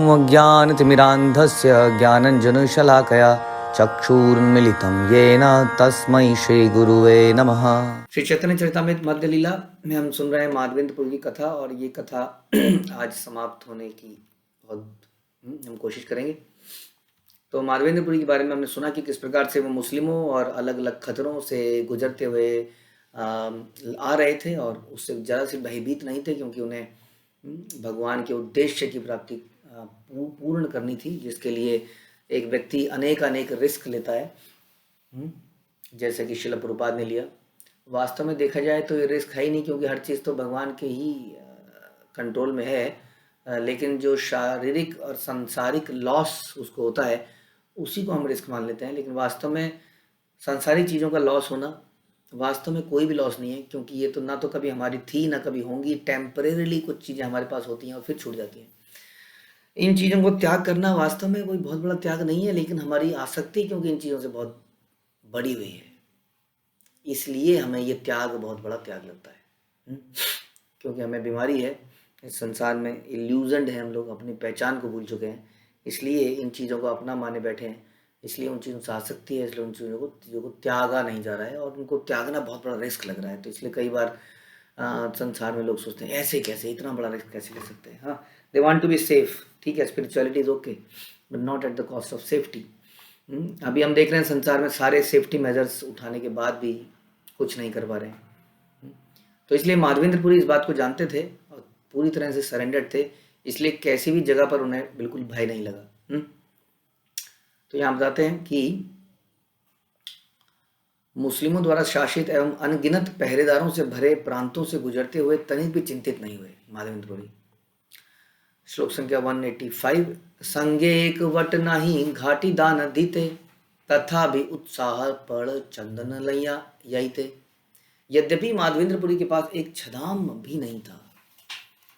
अज्ञानतिमिरान्धस्य ज्ञानञ्जनशलाकया चक्षुरुन्मिलितं येन तस्मै श्रीगुरुवे नमः। श्री चैतन्य चरितामृत मध्य लीला में हम सुन रहे हैं माधवेंद्रपुरी की कथा, और ये कथा आज समाप्त होने की बहुत हम कोशिश करेंगे। तो माधवेंद्रपुरी के बारे में हमने सुना कि किस प्रकार से वो मुस्लिमों और अलग अलग खतरों से गुजरते हुए आ रहे थे, और उससे ज़्यादा से भयभीत नहीं थे, क्योंकि उन्हें भगवान के उद्देश्य की प्राप्ति पूर्ण करनी थी, जिसके लिए एक व्यक्ति अनेक अनेक रिस्क लेता है, जैसे कि शिला प्रभुपाद ने लिया। वास्तव में देखा जाए तो ये रिस्क है ही नहीं, क्योंकि हर चीज़ तो भगवान के ही कंट्रोल में है, लेकिन जो शारीरिक और सांसारिक लॉस उसको होता है उसी को हम रिस्क मान लेते हैं। लेकिन वास्तव में सांसारिक चीज़ों का लॉस होना वास्तव में कोई भी लॉस नहीं है, क्योंकि ये तो ना तो कभी हमारी थी ना कभी होंगी। टेम्परेरीली कुछ चीज़ें हमारे पास होती हैं और फिर छूट जाती हैं। इन चीज़ों को त्याग करना वास्तव में कोई बहुत बड़ा त्याग नहीं है, लेकिन हमारी आसक्ति क्योंकि इन चीज़ों से बहुत बड़ी हुई है, इसलिए हमें ये त्याग बहुत बड़ा त्याग लगता है। क्योंकि हमें बीमारी है, इस संसार में इल्यूजन्ड है, हम लोग अपनी पहचान को भूल चुके हैं, इसलिए इन चीज़ों को अपना माने बैठे हैं, इसलिए उन चीज़ों से आसक्ति है, इसलिए उन चीज़ों को त्यागा नहीं जा रहा है, और उनको त्यागना बहुत बड़ा रिस्क लग रहा है। तो इसलिए कई बार संसार में लोग सोचते हैं ऐसे कैसे, इतना बड़ा रिस्क कैसे ले सकते हैं। हाँ, they want to be safe, ठीक है, spirituality is okay, but not at the cost of safety. अभी हम देख रहे हैं संसार में सारे सेफ्टी मेजर्स उठाने के बाद भी कुछ नहीं कर पा रहे हैं। तो इसलिए माधवेंद्रपुरी इस बात को जानते थे और पूरी तरह से सरेंडर्ड थे, इसलिए कैसी भी जगह पर उन्हें बिल्कुल भय नहीं लगा। तो यहाँ बताते हैं कि मुस्लिमों द्वारा शासित एवं अनगिनत पहरेदारों से भरे प्रांतों से गुजरते हुए तनिक भी चिंतित नहीं हुए माधवेंद्रपुरी। श्लोक संख्या 185। संगे एक वट नाही घाटी दान दीते, तथा भी उत्साह पड़ चंदन लैया यही थे। यद्यपि माधवेंद्रपुरी के पास एक छदाम भी नहीं था,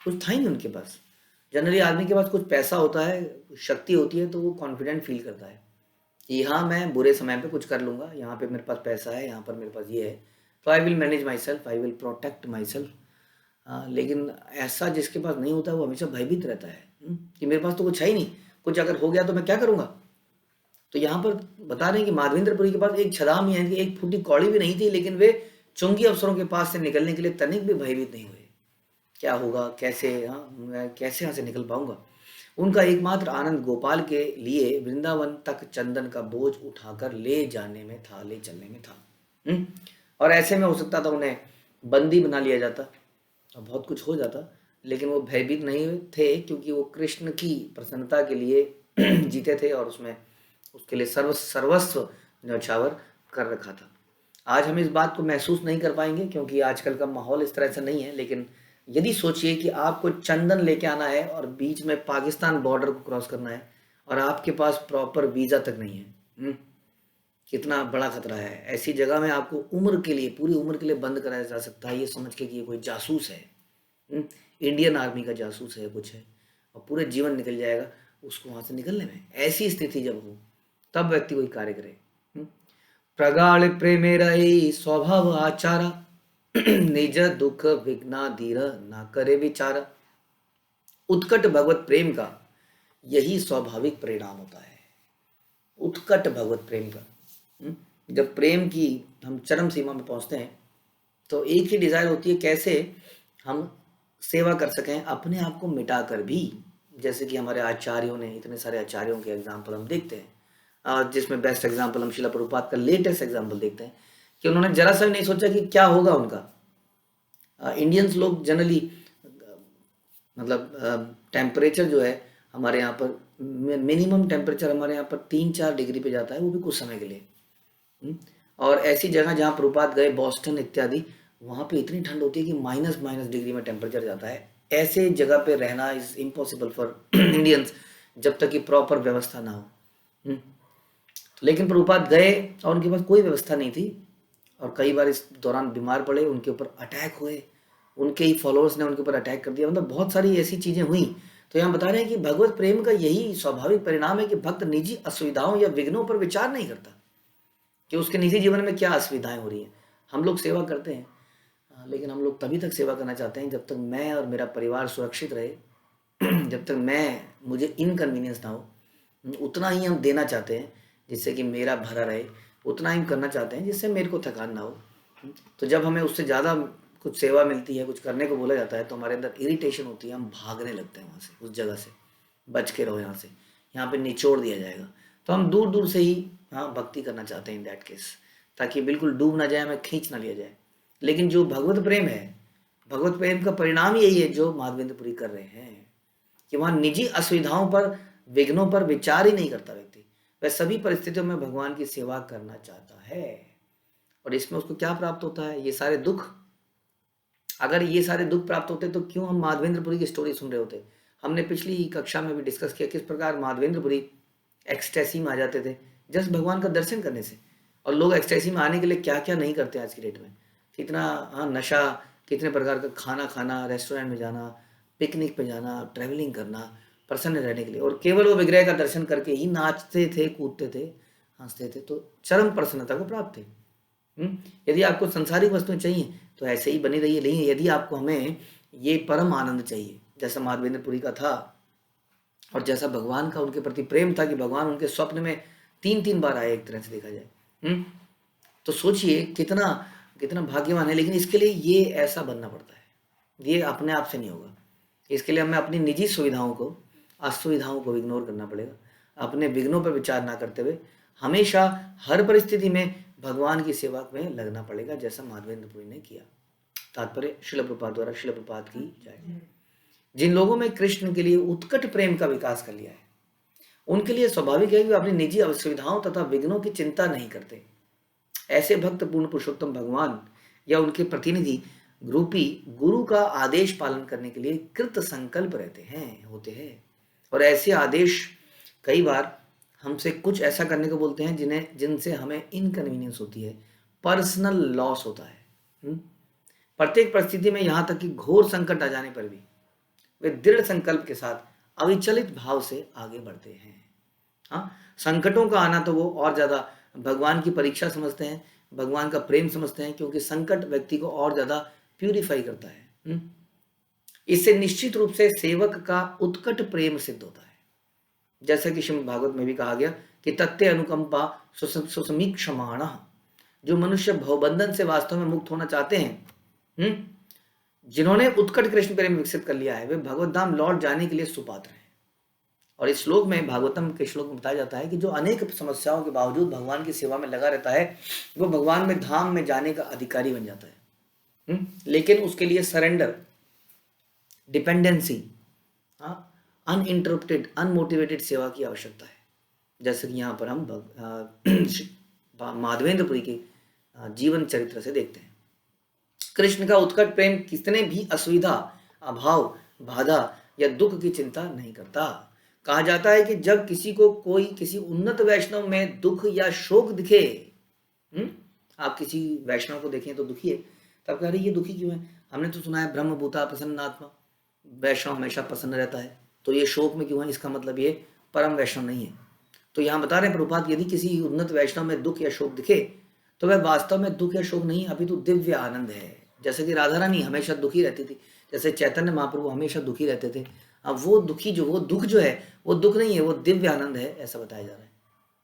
कुछ था ही नहीं उनके पास। जनरली आदमी के पास कुछ पैसा होता है, शक्ति होती है, तो वो कॉन्फिडेंट फील करता है कि हाँ मैं बुरे समय पे कुछ कर लूँगा, यहाँ पे मेरे पास पैसा है, यहाँ पर मेरे पास ये है, तो I will manage my self, I will protect my self. लेकिन ऐसा जिसके पास नहीं होता वो हमेशा भयभीत रहता है कि मेरे पास तो कुछ है ही नहीं, कुछ अगर हो गया तो मैं क्या करूँगा। तो यहाँ पर बता रहे हैं कि माधवेंद्रपुरी के पास एक छदाम यानी कि एक फूटी कौड़ी भी नहीं थी, लेकिन वे चुंगी अफसरों के पास से निकलने के लिए तनिक भी भयभीत नहीं हुए। क्या होगा, कैसे, मैं कैसे यहाँ से निकल पाऊंगा। उनका एकमात्र आनंद गोपाल के लिए वृंदावन तक चंदन का बोझ उठाकर ले जाने में था, ले चलने में था। और ऐसे में हो सकता था उन्हें बंदी बना लिया जाता और बहुत कुछ हो जाता, लेकिन वो भयभीत नहीं थे, क्योंकि वो कृष्ण की प्रसन्नता के लिए जीते थे और उसमें उसके लिए सर्वस्व न्यौछावर कर रखा था। आज हम इस बात को महसूस नहीं कर पाएंगे, क्योंकि आजकल का माहौल इस तरह से नहीं है। लेकिन यदि सोचिए कि आपको चंदन लेके आना है और बीच में पाकिस्तान बॉर्डर को क्रॉस करना है और आपके पास प्रॉपर वीज़ा तक नहीं है, कितना बड़ा खतरा है। ऐसी जगह में आपको उम्र के लिए, पूरी उम्र के लिए बंद कराया जा सकता है, ये समझ के कि ये कोई जासूस है, इंडियन आर्मी का जासूस है, कुछ है, और पूरे जीवन निकल जाएगा उसको वहाँ से निकलने में। ऐसी स्थिति जब हो तब व्यक्ति कोई कार्य करे। प्रगाढ़ प्रेमेर स्वभाव आचारा, निज दुख विघ्ना धीर ना करे विचार। उत्कट भगवत प्रेम का यही स्वाभाविक परिणाम होता है। उत्कट भगवत प्रेम का, जब प्रेम की हम चरम सीमा में पहुंचते हैं तो एक ही डिजायर होती है, कैसे हम सेवा कर सकें अपने आप को मिटाकर भी। जैसे कि हमारे आचार्यों ने, इतने सारे आचार्यों के एग्जाम्पल हम देखते हैं, जिसमें बेस्ट एग्जाम्पल हम शिला प्रभुपाद का लेटेस्ट एग्जाम्पल देखते हैं कि उन्होंने जरा सा भी नहीं सोचा कि क्या होगा उनका। इंडियंस लोग जनरली मतलब टेम्परेचर जो है हमारे यहाँ पर, मिनिमम टेम्परेचर हमारे यहाँ पर 3-4 डिग्री पे जाता है, वो भी कुछ समय के लिए। और ऐसी जगह जहाँ प्रभुपाद गए, बॉस्टन इत्यादि, वहाँ पे इतनी ठंड होती है कि माइनस डिग्री में टेम्परेचर जाता है। ऐसे जगह पे रहना इज इम्पॉसिबल फॉर इंडियंस जब तक कि प्रॉपर व्यवस्था ना हो। लेकिन प्रभुपाद गए और उनके पास कोई व्यवस्था नहीं थी, और कई बार इस दौरान बीमार पड़े, उनके ऊपर अटैक हुए, उनके ही फॉलोअर्स ने उनके ऊपर अटैक कर दिया, मतलब बहुत सारी ऐसी चीज़ें हुई। तो यहाँ बता रहे हैं कि भगवत प्रेम का यही स्वाभाविक परिणाम है कि भक्त निजी असुविधाओं या विघ्नों पर विचार नहीं करता कि उसके निजी जीवन में क्या असुविधाएं हो रही हैं। हम लोग सेवा करते हैं, लेकिन हम लोग तभी तक सेवा करना चाहते हैं जब तक मैं और मेरा परिवार सुरक्षित रहे, जब तक मुझे इनकन्वीनियंस ना हो, उतना ही हम देना चाहते हैं जिससे कि मेरा भरा रहे, उतना ही हम करना चाहते हैं जिससे मेरे को थकान ना हो। तो जब हमें उससे ज़्यादा कुछ सेवा मिलती है, कुछ करने को बोला जाता है, तो हमारे अंदर इरिटेशन होती है, हम भागने लगते हैं वहाँ से, उस जगह से। बच के रहो यहाँ से, यहाँ पे निचोड़ दिया जाएगा। तो हम दूर दूर से ही हाँ भक्ति करना चाहते हैं इन दैट केस, ताकि बिल्कुल डूब ना जाए, हमें खींच ना लिया जाए। लेकिन जो भगवत प्रेम है, भगवत प्रेम का परिणाम यही है जो माधवेंद्रपुरी कर रहे हैं, कि वहाँ निजी असुविधाओं पर, विघ्नों पर विचार ही नहीं करता व्यक्ति। वह सभी परिस्थितियों में भगवान की सेवा करना चाहता है। और इसमें उसको क्या प्राप्त होता है? ये सारे दुख। अगर ये सारे दुख प्राप्त होते तो क्यों हम माधवेंद्रपुरी की स्टोरी सुन रहे होते? हमने पिछली कक्षा में भी डिस्कस किया किस प्रकार माधवेंद्रपुरी एक्सटेसी में आ जाते थे जस्ट भगवान का दर्शन करने से। और लोग एक्सटेसी में आने के लिए क्या क्या नहीं करते आज की डेट में। कितना नशा, कितने प्रकार का खाना खाना, रेस्टोरेंट में जाना, पिकनिक पे जाना, ट्रैवलिंग करना प्रसन्न रहने के लिए, और केवल वो विग्रह का दर्शन करके ही नाचते थे, कूदते थे, हंसते थे, तो चरम प्रसन्नता को प्राप्त थे। यदि आपको संसारिक वस्तुएं चाहिए तो ऐसे ही बनी रहिए, नहीं यदि आपको हमें ये परम आनंद चाहिए जैसा माधवेंद्रपुरी का था, और जैसा भगवान का उनके प्रति प्रेम था कि भगवान उनके स्वप्न में 3-3 बार आए, एक तरह से देखा जाए, तो सोचिए कितना कितना भाग्यवान है। लेकिन इसके लिए ये ऐसा बनना पड़ता है, ये अपने आप से नहीं होगा। इसके लिए हमें अपनी निजी सुविधाओं को, असुविधाओं को इग्नोर करना पड़ेगा। अपने विघ्नों पर विचार ना करते हुए हमेशा हर परिस्थिति में भगवान की सेवा में लगना पड़ेगा, जैसा माधवेंद्रपुरी ने किया। तात्पर्य शिल प्रभुपाद द्वारा, शिल प्रभुपाद की जय। जिन लोगों में कृष्ण के लिए उत्कट प्रेम का विकास कर लिया है, उनके लिए स्वाभाविक है कि वे अपनी निजी असुविधाओं तथा विघ्नों की चिंता नहीं करते। ऐसे भक्त पूर्ण पुरुषोत्तम भगवान या उनके प्रतिनिधि रूपी गुरु का आदेश पालन करने के लिए कृत संकल्प होते हैं। और ऐसे आदेश कई बार हमसे कुछ ऐसा करने को बोलते हैं जिनसे हमें इनकन्वीनियंस होती है, पर्सनल लॉस होता है। प्रत्येक परिस्थिति में, यहाँ तक कि घोर संकट आ जाने पर भी वे दृढ़ संकल्प के साथ अविचलित भाव से आगे बढ़ते हैं। हाँ, संकटों का आना तो वो और ज्यादा भगवान की परीक्षा समझते हैं, भगवान का प्रेम समझते हैं, क्योंकि संकट व्यक्ति को और ज्यादा प्यूरिफाई करता है। इससे निश्चित रूप से सेवक का उत्कट प्रेम सिद्ध होता है। जैसा कि श्रीमद् भागवत में भी कहा गया कि तत्ते अनुकंपा सुसमीक्षमाण, जो मनुष्य भवबंधन से वास्तव में मुक्त होना चाहते हैं, जिन्होंने उत्कट कृष्ण प्रेम विकसित कर लिया है, वे भगवत धाम लौट जाने के लिए सुपात्र हैं। और इस श्लोक में, भागवतम के श्लोक में बताया जाता है कि जो अनेक समस्याओं के बावजूद भगवान की सेवा में लगा रहता है, वो भगवान में धाम में जाने का अधिकारी बन जाता है। लेकिन उसके लिए सरेंडर, डिपेंडेंसी, अनइंटरप्टेड, अनमोटिवेटेड सेवा की आवश्यकता है। जैसे कि यहाँ पर हम माधवेंद्रपुरी के जीवन चरित्र से देखते हैं। कृष्ण का उत्कट प्रेम कितने भी असुविधा, अभाव, बाधा या दुख की चिंता नहीं करता। कहा जाता है कि जब किसी को कोई किसी उन्नत वैष्णव में दुख या शोक दिखे, आप किसी वैष्णव को देखें तो दुखी है, तब कह रही ये दुखी क्यों है? हमने तो सुना है ब्रह्म भूता प्रसन्न आत्मा, वैष्णव हमेशा प्रसन्न रहता है, तो ये शोक में क्यों है? इसका मतलब ये परम वैष्णव नहीं है। तो यहाँ बता रहे हैं प्रभुपाद, यदि किसी उन्नत वैष्णव में दुख या शोक दिखे तो वह वास्तव में दुख या शोक नहीं, अभी तो दिव्य आनंद है। जैसे कि राधा रानी हमेशा दुखी रहती थी, जैसे चैतन्य महाप्रभु हमेशा दुखी रहते थे। अब वो दुख जो है वो दुख नहीं है, वो दिव्य आनंद है, ऐसा बताया जा रहा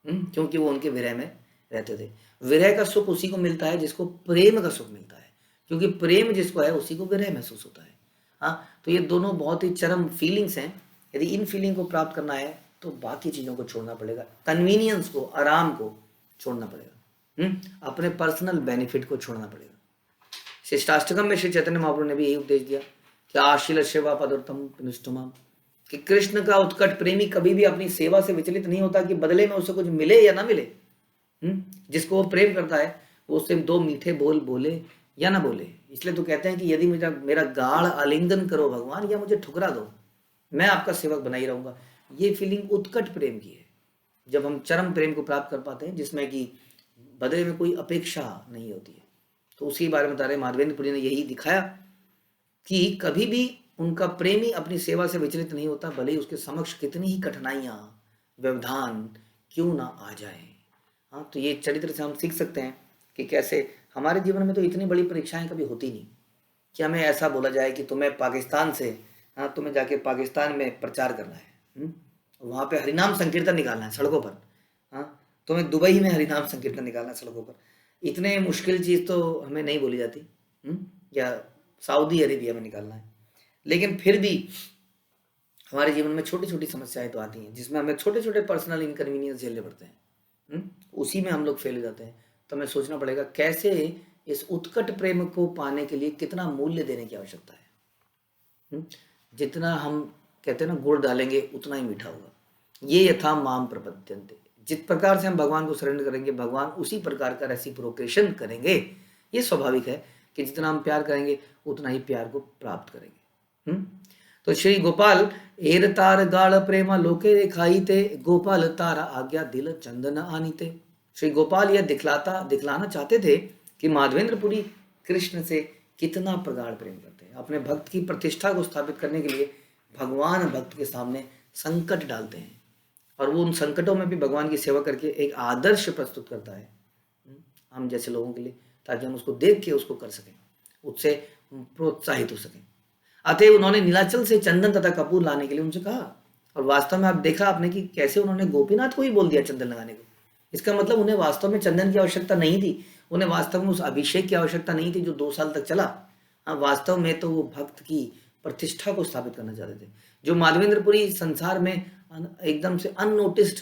है। क्योंकि वो उनके विरह में रहते थे। विरह का सुख उसी को मिलता है जिसको प्रेम का सुख मिलता है, क्योंकि प्रेम जिसको है उसी को विरह महसूस होता है। तो ये दोनों बहुत ही चरम फीलिंग्स हैं। यदि इन फीलिंग को प्राप्त करना है तो बाकी चीज़ों को छोड़ना पड़ेगा, कन्वीनियंस को, आराम को छोड़ना पड़ेगा, अपने पर्सनल बेनिफिट को छोड़ना पड़ेगा। शिष्टाष्टकम में श्री चैतन्य महाप्रभु ने भी यही उपदेश दिया कि आशील सेवा पदोत्तम निष्ठुमा, कि कृष्ण का उत्कट प्रेमी कभी भी अपनी सेवा से विचलित नहीं होता कि बदले में उसे कुछ मिले या ना मिले। जिसको वो प्रेम करता है वो उससे दो मीठे बोल बोले या ना बोले। इसलिए तो कहते हैं कि यदि मेरा गाढ़ आलिंगन करो भगवान, या मुझे ठुकरा दो, मैं आपका सेवक बना ही रहूंगा। ये फीलिंग उत्कट प्रेम की है, जब हम चरम प्रेम को प्राप्त कर पाते हैं जिसमें कि बदले में कोई अपेक्षा नहीं होती है। तो उसी बारे में बता रहे माधवेंद्रपुरी ने यही दिखाया कि कभी भी उनका प्रेमी अपनी सेवा से विचलित नहीं होता, भले ही उसके समक्ष कितनी ही कठिनाइयां, व्यवधान क्यों ना आ जाए। तो ये चरित्र से हम सीख सकते हैं कि कैसे हमारे जीवन में तो इतनी बड़ी परीक्षाएं कभी होती नहीं कि हमें ऐसा बोला जाए कि तुम्हें पाकिस्तान से हाँ, तुम्हें जाके पाकिस्तान में प्रचार करना है, वहाँ पे हरिनाम संकीर्तन निकालना है सड़कों पर। हाँ, तुम्हें दुबई में हरिनाम संकीर्तन निकालना है सड़कों पर। इतने मुश्किल चीज़ तो हमें नहीं बोली जाती, या सऊदी अरेबिया में निकालना है। लेकिन फिर भी हमारे जीवन में छोटी छोटी समस्याएं तो आती हैं, जिसमें हमें छोटे छोटे पर्सनल इनकन्वीनियंस झेलने पड़ते हैं। उसी में हम लोग फेल हो जाते हैं। तो हमें सोचना पड़ेगा कैसे इस उत्कट प्रेम को पाने के लिए कितना मूल्य देने की आवश्यकता है। जितना हम कहते हैं ना, गुड़ डालेंगे उतना ही मीठा होगा। ये यथा माम प्रपद्यन्ते, जिस प्रकार से हम भगवान को सरेंडर करेंगे, भगवान उसी प्रकार का रेसिप्रोकेशन करेंगे। ये स्वाभाविक है कि जितना हम प्यार करेंगे उतना ही प्यार को प्राप्त करेंगे। तो श्री गोपाल एर तार गाढ़ प्रेमा लोके रेखाई थे, गोपाल तारा आज्ञा दिल चंदन आनीते। श्री गोपाल यह दिखलाना चाहते थे कि माधवेंद्रपुरी कृष्ण से कितना प्रगाढ़ प्रेम करते हैं। अपने भक्त की प्रतिष्ठा को स्थापित करने के लिए भगवान भक्त के सामने संकट डालते हैं, और वो उन संकटों में भी भगवान की सेवा करके एक आदर्श प्रस्तुत करता है हम जैसे लोगों के लिए, ताकि हम उसको देख के उसको कर सकें, उससे प्रोत्साहित हो सकें। अतः उन्होंने नीलाचल से चंदन तथा कपूर लाने के लिए उनसे कहा। और वास्तव में आप देखा आपने कि कैसे उन्होंने गोपीनाथ को ही बोल दिया चंदन लगाने को। इसका मतलब उन्हें वास्तव में चंदन की आवश्यकता नहीं थी, उन्हें वास्तव में उस अभिषेक की आवश्यकता नहीं थी जो 2 साल तक चला। हाँ, वास्तव में तो वो भक्त की प्रतिष्ठा को स्थापित करना चाहते थे। जो माधवेंद्रपुरी संसार में एकदम से अननोटिस्ड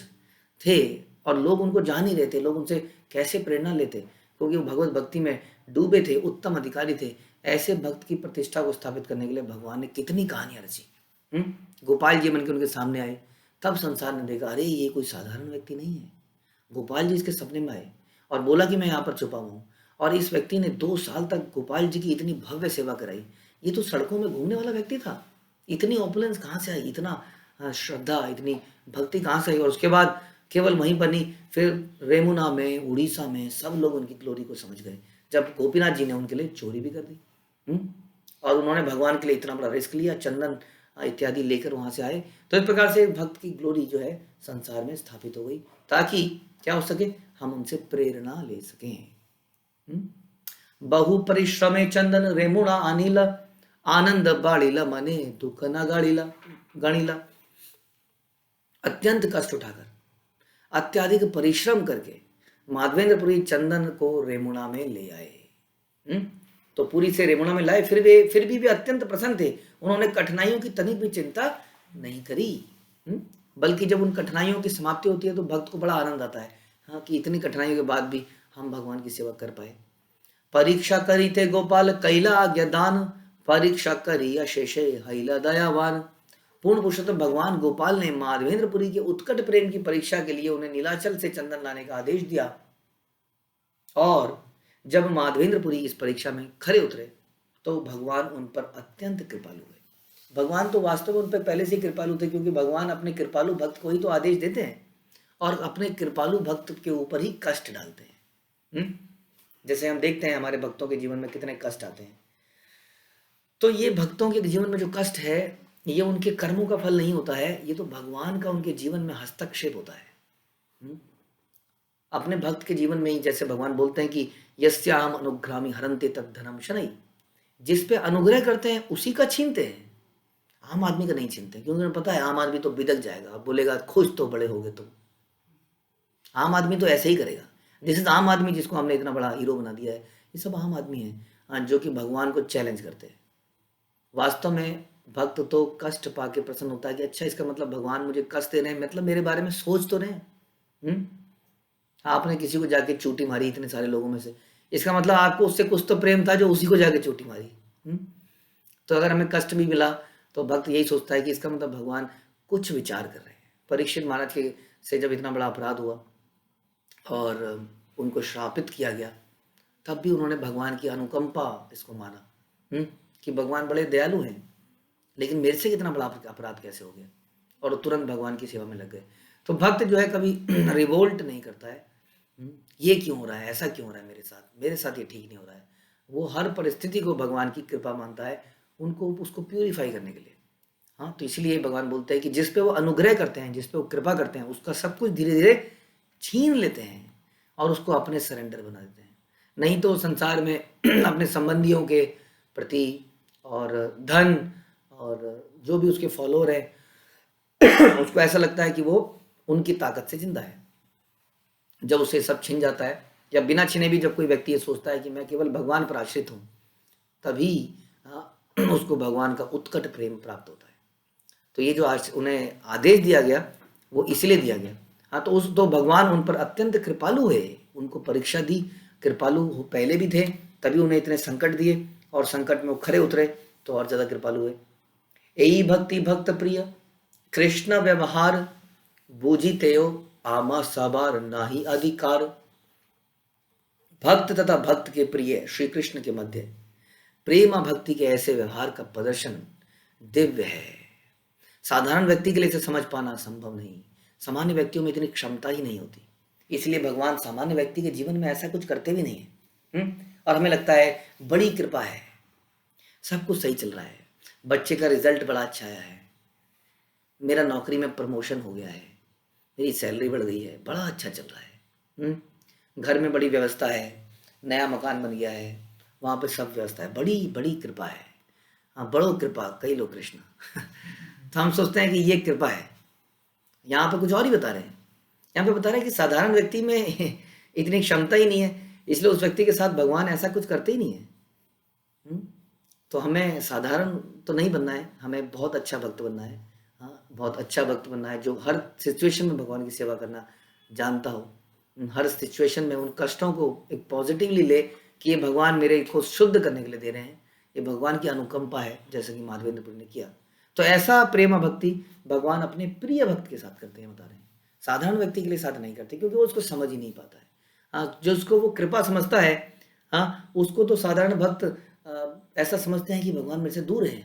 थे और लोग उनको जान ही रहे थे, लोग उनसे कैसे प्रेरणा लेते, क्योंकि वो भगवत भक्ति में डूबे थे, उत्तम अधिकारी थे। ऐसे भक्त की प्रतिष्ठा को स्थापित करने के लिए भगवान ने कितनी कहानियां रची। गोपाल जी बन के उनके सामने आए, तब संसार ने देखा अरे ये कोई साधारण व्यक्ति नहीं है। गोपाल जी इसके सपने में आए और बोला कि मैं यहाँ पर छुपा हुआ हूँ, और इस व्यक्ति ने 2 साल तक गोपाल जी की इतनी भव्य सेवा कराई। ये तो सड़कों में घूमने वाला व्यक्ति था, इतनी ऑपुलेंस कहाँ से आई, इतना श्रद्धा, इतनी भक्ति कहाँ से आई। और उसके बाद केवल वहीं पर नहीं, फिर रेमुना में, उड़ीसा में सब लोग उनकी ग्लोरी को समझ गए, जब गोपीनाथ जी ने उनके लिए चोरी भी कर दी। और उन्होंने भगवान के लिए इतना बड़ा रिस्क लिया, चंदन इत्यादि लेकर वहां से आए। तो इस प्रकार से भक्त की ग्लोरी जो है संसार में स्थापित हो गई, ताकि क्या हो सके, हम उनसे प्रेरणा ले सकें। बहु परिश्रमे चंदन रेमुणा अनिल, आनंद बाड़ीला मने दुख न गाड़ीला गणिला। अत्यंत कष्ट उठाकर, अत्याधिक परिश्रम करके माधवेंद्रपुरी चंदन को रेमुणा में ले आए। तो पुरी से रेमुणा में लाए, फिर भी वे अत्यंत प्रसन्न थे। उन्होंने कठिनाइयों की तनिक भी चिंता नहीं करी, बल्कि जब उन कठिनाइयों की समाप्ति होती है तो भक्त को बड़ा आनंद आता है, हाँ, कि इतनी कठिनाइयों के बाद भी हम भगवान की सेवा कर पाए। परीक्षा करी थे गोपाल कैला आज्ञा दान, परीक्षा करी अशेषे हैला दयावान। पूर्ण पुरुषोत्तम भगवान गोपाल ने माधवेंद्रपुरी के उत्कट प्रेम की परीक्षा के लिए उन्हें नीलाचल से चंदन लाने का आदेश दिया। और जब माधवेंद्रपुरी इस परीक्षा में खरे उतरे तो भगवान उन पर अत्यंत कृपालु हुए। भगवान तो वास्तव में उन पर पहले से कृपालु थे, क्योंकि भगवान अपने कृपालु भक्त को ही तो आदेश देते हैं और अपने कृपालु भक्त के ऊपर ही कष्ट डालते हैं। जैसे हम देखते हैं हमारे भक्तों के जीवन में कितने कष्ट आते हैं। तो ये भक्तों के जीवन में जो कष्ट है, ये उनके कर्मों का फल नहीं होता है, ये तो भगवान का उनके जीवन में हस्तक्षेप होता है। अपने भक्त के जीवन में ही जैसे भगवान बोलते हैं कि यस्याम अनुग्रामी हरन्ते तद धनम शनै, जिस पे अनुग्रह करते हैं उसी का छीनते हैं, आम आदमी का नहीं छीनते, क्योंकि उन्हें पता है आम आदमी तो बिदक जाएगा, बोलेगा खुश तो बड़े होगे तुम। आम आदमी तो ऐसे ही करेगा। दिस इज आम आदमी, जिसको हमने इतना बड़ा हीरो बना दिया है। ये सब आम आदमी है जो कि भगवान को चैलेंज करते हैं। वास्तव में भक्त तो कष्ट पाके प्रसन्न होता है कि अच्छा, इसका मतलब भगवान मुझे कष्ट दे रहे हैं, मतलब मेरे बारे में सोच तो रहे हैं। आपने किसी को जाके चोटी मारी इतने सारे लोगों में से, इसका मतलब आपको उससे कुछ तो प्रेम था जो उसी को जाके चोटी मारी। तो अगर हमें कष्ट भी मिला तो भक्त यही सोचता है कि इसका मतलब भगवान कुछ विचार कर रहे हैं। परीक्षित महाराज के से जब इतना बड़ा अपराध हुआ और उनको श्रापित किया गया, तब भी उन्होंने भगवान की अनुकंपा इसको माना कि भगवान बड़े दयालु हैं, लेकिन मेरे से कितना बड़ा अपराध कैसे हो गया, और तुरंत भगवान की सेवा में लग गए। तो भक्त जो है कभी रिवोल्ट नहीं करता है, ये क्यों हो रहा है, ऐसा क्यों हो रहा है मेरे साथ ये ठीक नहीं हो रहा है। वो हर परिस्थिति को भगवान की कृपा मानता है, उनको उसको प्यूरिफाई करने के लिए। हाँ, तो इसलिए भगवान बोलते हैं कि जिस पे वो अनुग्रह करते हैं, जिस पे वो कृपा करते हैं, उसका सब कुछ धीरे धीरे छीन लेते हैं और उसको अपने सरेंडर बना देते हैं। नहीं तो संसार में अपने संबंधियों के प्रति और धन और जो भी उसके फॉलोअर है उसको ऐसा लगता है कि वो उनकी ताकत से जिंदा है। जब उसे सब छिन जाता है या बिना छिने भी जब कोई व्यक्ति ये सोचता है कि मैं केवल भगवान पर आश्रित हूँ, तभी उसको भगवान का उत्कट प्रेम प्राप्त होता है। तो ये जो आज उन्हें आदेश दिया गया वो इसलिए दिया गया। हाँ, तो भगवान उन पर अत्यंत कृपालु है, उनको परीक्षा दी। कृपालु पहले भी थे, तभी उन्हें इतने संकट दिए, और संकट में वो खरे उतरे तो और ज्यादा कृपालु हुए। यही भक्ति भक्त प्रिय कृष्ण व्यवहार, बूझी तेयो आमा सबार नाही अधिकार। भक्त तथा भक्त के प्रिय श्री कृष्ण के मध्य प्रेम भक्ति के ऐसे व्यवहार का प्रदर्शन दिव्य है। साधारण व्यक्ति के लिए इसे समझ पाना संभव नहीं, सामान्य व्यक्तियों में इतनी क्षमता ही नहीं होती। इसलिए भगवान सामान्य व्यक्ति के जीवन में ऐसा कुछ करते भी नहीं है। और हमें लगता है बड़ी कृपा है, सब कुछ सही चल रहा है, बच्चे का रिजल्ट बड़ा अच्छा आया है, मेरा नौकरी में प्रमोशन हो गया है, मेरी सैलरी बढ़ गई है, बड़ा अच्छा चल रहा है, घर में बड़ी व्यवस्था है, नया मकान बन गया है, वहाँ पे सब व्यवस्था है, बड़ी बड़ी कृपा है। हाँ, बड़ो कृपा कई लोग कृष्ण तो हम सोचते हैं कि ये कृपा है। यहाँ पे कुछ और ही बता रहे हैं, यहाँ पे बता रहे हैं कि साधारण व्यक्ति में इतनी क्षमता ही नहीं है, इसलिए उस व्यक्ति के साथ भगवान ऐसा कुछ करते ही नहीं है। तो हमें साधारण तो नहीं बनना है, हमें बहुत अच्छा भक्त बनना है। हाँ, बहुत अच्छा भक्त बनना है जो हर सिचुएशन में भगवान की सेवा करना जानता हो, हर सिचुएशन में उन कष्टों को एक पॉजिटिवली ले कि ये भगवान मेरे को शुद्ध करने के लिए दे रहे हैं, ये भगवान की अनुकंपा है, जैसे कि माधवेंद्रपुरी ने किया। तो ऐसा प्रेम भक्ति भगवान अपने प्रिय भक्त के साथ करते हैं, बता रहे हैं। साधारण व्यक्ति के लिए साथ नहीं करते, क्योंकि वो उसको समझ ही नहीं पाता है। हाँ, जो उसको वो कृपा समझता है, हाँ, उसको तो साधारण भक्त ऐसा समझते हैं कि भगवान मेरे से दूर है,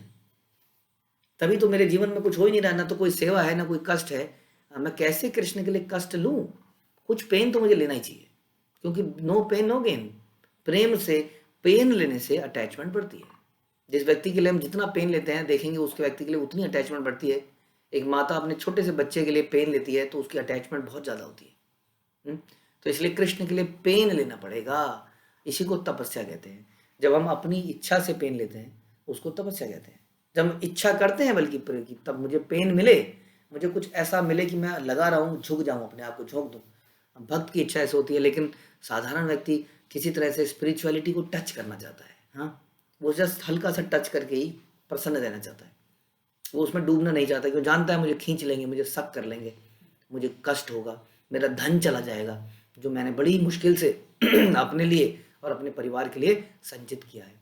तभी तो मेरे जीवन में कुछ हो ही नहीं रहा, ना तो कोई सेवा है ना कोई कष्ट है, मैं कैसे कृष्ण के लिए कष्ट लूं? कुछ पेन तो मुझे लेना ही चाहिए, क्योंकि नो पेन नो गेन। प्रेम से पेन लेने से अटैचमेंट बढ़ती है। जिस व्यक्ति के लिए हम जितना पेन लेते हैं, देखेंगे उसके व्यक्ति के लिए उतनी अटैचमेंट बढ़ती है। एक माता अपने छोटे से बच्चे के लिए पेन लेती है तो उसकी अटैचमेंट बहुत ज़्यादा होती है। तो इसलिए कृष्ण के लिए पेन लेना पड़ेगा, इसी को तपस्या कहते हैं। जब हम अपनी इच्छा से पेन लेते हैं उसको तपस्या कहते हैं। जब हम इच्छा करते हैं बल्कि तब मुझे पेन मिले, मुझे कुछ ऐसा मिले कि मैं लगा रहा हूँ, झुक जाऊँ, अपने आप को झोंक दूँ। भक्त की इच्छा ऐसे होती है, लेकिन साधारण व्यक्ति किसी तरह से स्पिरिचुअलिटी को टच करना चाहता है। हाँ, वो जस्ट हल्का सा टच करके ही प्रसन्न रहना चाहता है, वो उसमें डूबना नहीं चाहता, क्योंकि जानता है मुझे खींच लेंगे, मुझे शक कर लेंगे, मुझे कष्ट होगा, मेरा धन चला जाएगा जो मैंने बड़ी मुश्किल से अपने लिए और अपने परिवार के लिए संचित किया है।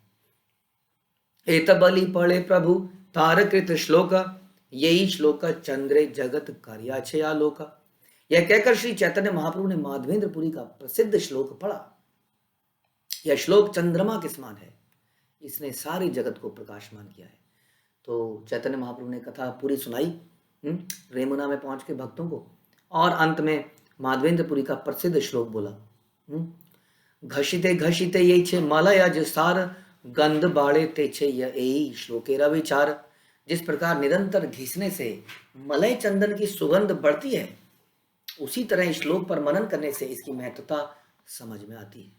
एत बलि पड़े प्रभु तारकृत श्लोक, यही श्लोक चंद्रे जगत कार्याचे आलोक। यह कहकर श्री चैतन्य महाप्रभु ने माधवेंद्रपुरी का प्रसिद्ध श्लोक पढ़ा। यह श्लोक चंद्रमा के समान है, इसने सारे जगत को प्रकाशमान किया है। तो चैतन्य महाप्रभु ने कथा पूरी सुनाई रेमुना में पहुंच के भक्तों को, और अंत में माधवेंद्रपुरी का प्रसिद्ध श्लोक बोला। घशिते घशिते ये छे मलया जसार, गंध बाड़े ते छे यही श्लोकेरा विचार। जिस प्रकार निरंतर घिसने से मलय चंदन की सुगंध बढ़ती है, उसी तरह इस श्लोक पर मनन करने से इसकी महत्वता समझ में आती है।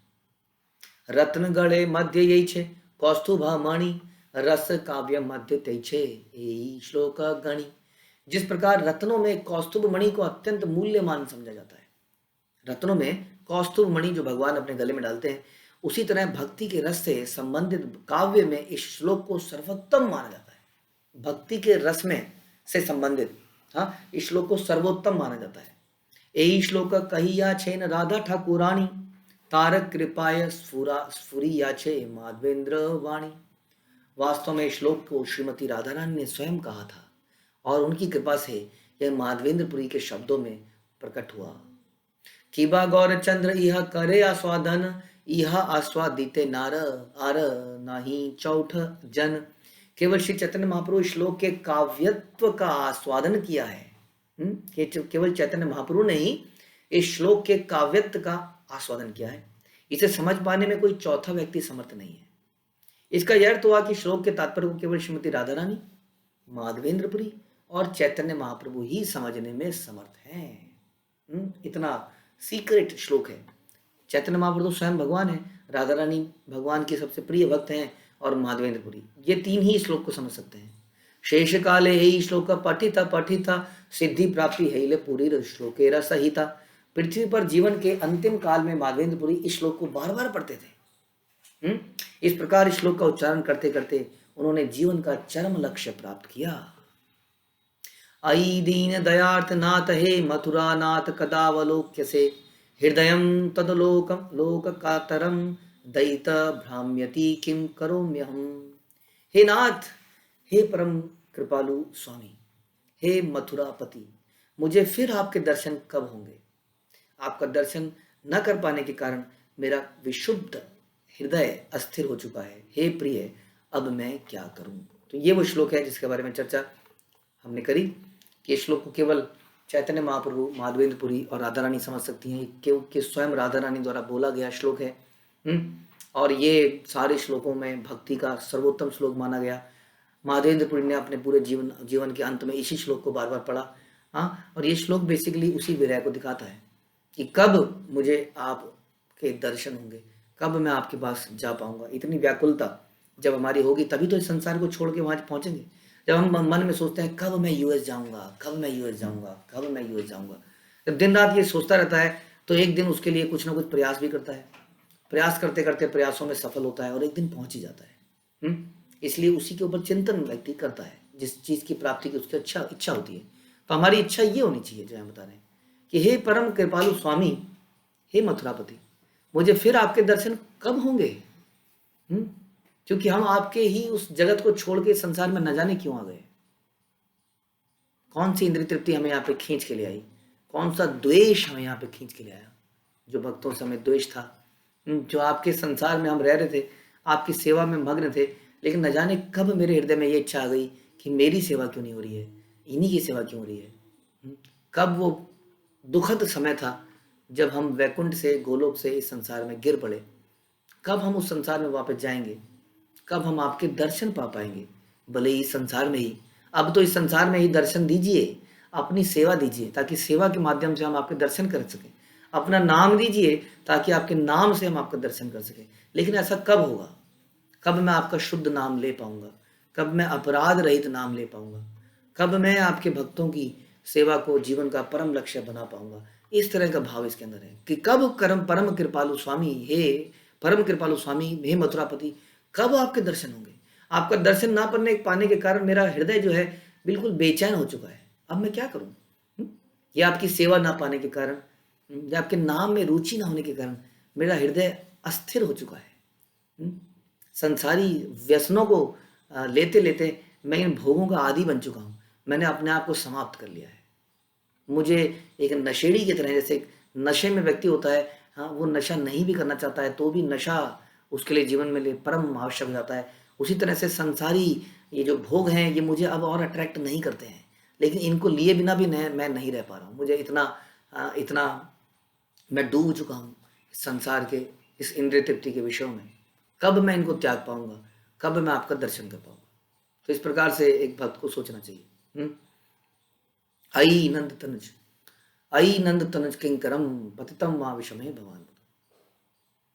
रत्न गणे मध्य यही छे कौस्तुभा मणि, रस काव्य मध्य ते छे यही श्लोक गणि। जिस प्रकार रत्नों में कौस्तुभ मणि को अत्यंत मूल्यवान समझा जाता है, रत्नों में कौस्तुभ मणि जो भगवान अपने गले में डालते हैं, उसी तरह भक्ति के रस से संबंधित काव्य में इस श्लोक को सर्वोत्तम माना जाता है। भक्ति के रस में से संबंधित, हाँ, इस श्लोक को सर्वोत्तम माना जाता है। यही श्लोक कहिया छेन राधा ठाकुरानी, तारक कृपाय स्फुरिया छे माधवेंद्र वाणी। वास्तव में श्लोक को श्रीमती राधा रानी ने स्वयं कहा था, और उनकी कृपा से यह माधवेंद्रपुरी के शब्दों में प्रकट हुआ। किबा गौर चंद्र यह करे आस्वादन, यह आस्वादिते नार आर नाही चौठ जन। केवल श्री चैतन्य महाप्रभु श्लोक के काव्यत्व का आस्वादन किया है। केवल चैतन्य महाप्रभु ने ही इस श्लोक के काव्यत्व का आस्वादन किया है, इसे समझ पाने में कोई चौथा व्यक्ति समर्थ नहीं है। इसका यह अर्थ हुआ कि श्लोक के तात्पर्य को केवल श्रीमती राधा रानी, माधवेंद्रपुरी और चैतन्य महाप्रभु ही समझने में समर्थ हैं। इतना सीक्रेट श्लोक है। चैतन्य महाप्रभु स्वयं भगवान है, राधा रानी भगवान की सबसे प्रिय भक्त हैं, और माधवेंद्रपुरी, ये तीन ही श्लोक को समझ सकते हैं। शेष काले ही श्लोक पठिता पठिता सिद्धि प्राप्ति है पूरी श्लोकेरा सहिता। पृथ्वी पर जीवन के अंतिम काल में माधवेंद्रपुरी इस श्लोक को बार बार पढ़ते थे। इस प्रकार इस श्लोक का उच्चारण करते करते उन्होंने जीवन का चरम लक्ष्य प्राप्त किया। अयि दीन दयार्थ नाथ हे मथुरा नाथ कदावलोक्य से हृदयं तदलोकम लोक कातरम दयित भ्राम्यति किम करोम्यहम। हे नाथ, हे परम कृपालु स्वामी, हे मथुरापति, मुझे फिर आपके दर्शन कब होंगे? आपका दर्शन न कर पाने के कारण मेरा विशुद्ध हृदय अस्थिर हो चुका है। हे प्रिय, अब मैं क्या करूं? तो ये वो श्लोक है जिसके बारे में चर्चा हमने करी कि श्लोक को केवल चैतन्य महाप्रभु, माधवेंद्रपुरी और राधा रानी समझ सकती हैं, क्योंकि स्वयं राधा रानी द्वारा बोला गया श्लोक है। और ये सारे श्लोकों में भक्ति का सर्वोत्तम श्लोक माना गया। माधवेंद्रपुरी ने अपने पूरे जीवन के अंत में इसी श्लोक को बार बार पढ़ा। हाँ, और ये श्लोक बेसिकली उसी विरह को दिखाता है कि कब मुझे आपके दर्शन होंगे, कब मैं आपके पास जा पाऊंगा। इतनी व्याकुलता जब हमारी होगी तभी तो इस संसार को छोड़ के वहां पहुंचेंगे। जब हम मन में सोचते हैं कब मैं यूएस जाऊंगा, कब मैं यूएस जाऊंगा, कब मैं यूएस जाऊंगा, जब दिन रात ये सोचता रहता है तो एक दिन उसके लिए कुछ ना कुछ प्रयास भी करता है। प्रयास करते करते प्रयासों में सफल होता है और एक दिन पहुंच ही जाता है। इसलिए उसी के ऊपर चिंतन व्यक्ति करता है जिस चीज की प्राप्ति की उसकी इच्छा होती है। तो हमारी इच्छा ये होनी चाहिए जो हम बता रहे हैं कि हे परम कृपालु स्वामी, हे मथुरापति, मुझे फिर आपके दर्शन कब होंगे? क्योंकि हम आपके ही उस जगत को छोड़ के संसार में न जाने क्यों आ गए। कौन सी इंद्रिय तृप्ति हमें यहाँ पे खींच के ले आई, कौन सा द्वेष हमें यहाँ पे खींच के ले आया। जो भक्तों से हमें द्वेष था, जो आपके संसार में हम रह रहे थे, आपकी सेवा में मग्न थे, लेकिन न जाने कब मेरे हृदय में ये इच्छा आ गई कि मेरी सेवा क्यों नहीं हो रही है, इन्हीं की सेवा क्यों हो रही है। कब वो दुखद समय था जब हम वैकुंठ से, गोलोक से इस संसार में गिर पड़े। कब हम उस संसार में वापस जाएंगे, कब हम आपके दर्शन पा पाएंगे, भले ही संसार में ही। अब तो इस संसार में ही दर्शन दीजिए, अपनी सेवा दीजिए ताकि सेवा के माध्यम से हम आपके दर्शन कर सकें। अपना नाम दीजिए ताकि आपके नाम से हम आपका दर्शन कर सकें। लेकिन ऐसा कब होगा? कब मैं आपका शुद्ध नाम ले पाऊंगा, कब मैं अपराध रहित नाम ले पाऊंगा, कब मैं आपके भक्तों की सेवा को जीवन का परम लक्ष्य बना पाऊंगा। इस तरह का भाव इसके अंदर है कि कब परम कृपालु स्वामी, हे परम कृपालु स्वामी, हे मथुरापति, कब आपके दर्शन होंगे। आपका दर्शन ना पाने के कारण मेरा हृदय जो है बिल्कुल बेचैन हो चुका है। अब मैं क्या करूं? या आपकी सेवा ना पाने के कारण, या आपके नाम में रुचि ना होने के कारण मेरा हृदय अस्थिर हो चुका है। संसारी व्यसनों को लेते लेते मैं इन भोगों का आदी बन चुका हूं। मैंने अपने आप को समाप्त कर लिया है। मुझे एक नशेड़ी की तरह, जैसे नशे में व्यक्ति होता है, हाँ, वो नशा नहीं भी करना चाहता है तो भी नशा उसके लिए जीवन में परम आवश्यक हो जाता है। उसी तरह से संसारी ये जो भोग हैं ये मुझे अब और अट्रैक्ट नहीं करते हैं, लेकिन इनको लिए बिना भी मैं नहीं रह पा रहा हूँ। मुझे इतना मैं डूब चुका हूँ संसार के इस इंद्रिय तृप्ति के विषयों में। कब मैं इनको त्याग पाऊंगा, कब मैं आपका दर्शन कर पाऊंगा। तो इस प्रकार से एक भक्त को सोचना चाहिए। अयि नंद तनुज किंकरम पतितम मां विषमे भवान।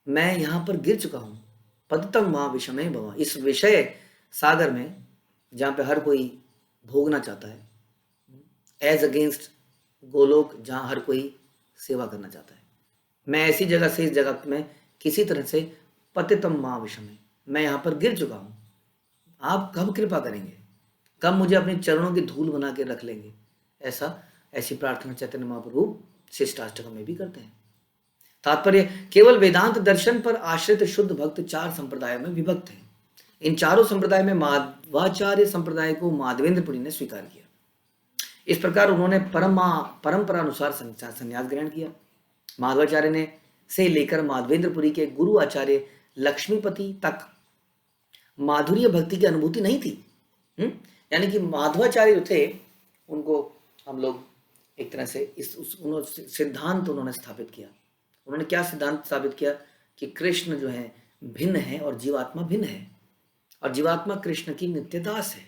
मैं यहाँ पर गिर चुका हूँ, पतितम मां विषमे भवान, इस विषय सागर में जहाँ पे हर कोई भोगना चाहता है, एज अगेंस्ट गोलोक जहाँ हर कोई सेवा करना चाहता है। मैं ऐसी जगह से इस जगह में किसी तरह से पतितम मां विषमे, मैं यहाँ पर गिर चुका हूँ। आप कब कृपा करेंगे, कब मुझे अपने चरणों की धूल बना के रख लेंगे। ऐसी प्रार्थना चैतन्य महाप्रभु शिष्टाष्टकम में भी करते हैं। तात्पर्य, केवल वेदांत दर्शन पर आश्रित शुद्ध भक्त 4 संप्रदायों में विभक्त हैं। इन चारों संप्रदाय में माध्वाचार्य संप्रदाय को माधवेंद्रपुरी ने स्वीकार किया। इस प्रकार उन्होंने परंपरा अनुसार संन्यास ग्रहण किया। माधवाचार्य ने से लेकर माधवेंद्रपुरी के गुरु आचार्य लक्ष्मीपति तक माधुर्य भक्ति की अनुभूति नहीं थी। यानी कि माधवाचार्य जो थे उनको हम लोग एक तरह से सिद्धांत उन्होंने स्थापित किया। उन्होंने क्या सिद्धांत स्थापित किया कि कृष्ण जो है भिन्न है और जीवात्मा भिन्न है, और जीवात्मा कृष्ण की नित्यदास है।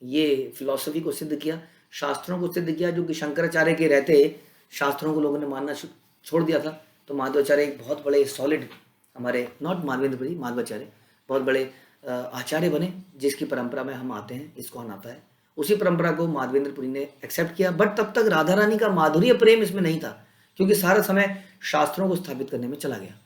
ये फिलॉसफी को सिद्ध किया, शास्त्रों को सिद्ध किया, जो कि शंकराचार्य के रहते शास्त्रों को लोगों ने मानना छोड़ दिया था। तो माधवाचार्य एक बहुत बड़े सॉलिड, हमारे नॉट माधवेंद्रपुरी, माधवाचार्य बहुत बड़े आचार्य बने, जिसकी परंपरा में हम आते हैं, इस्कॉन आता है। उसी परंपरा को माधवेंद्रपुरी ने एक्सेप्ट किया, बट तब तक राधा रानी का माधुर्य प्रेम इसमें नहीं था, क्योंकि सारा समय शास्त्रों को स्थापित करने में चला गया।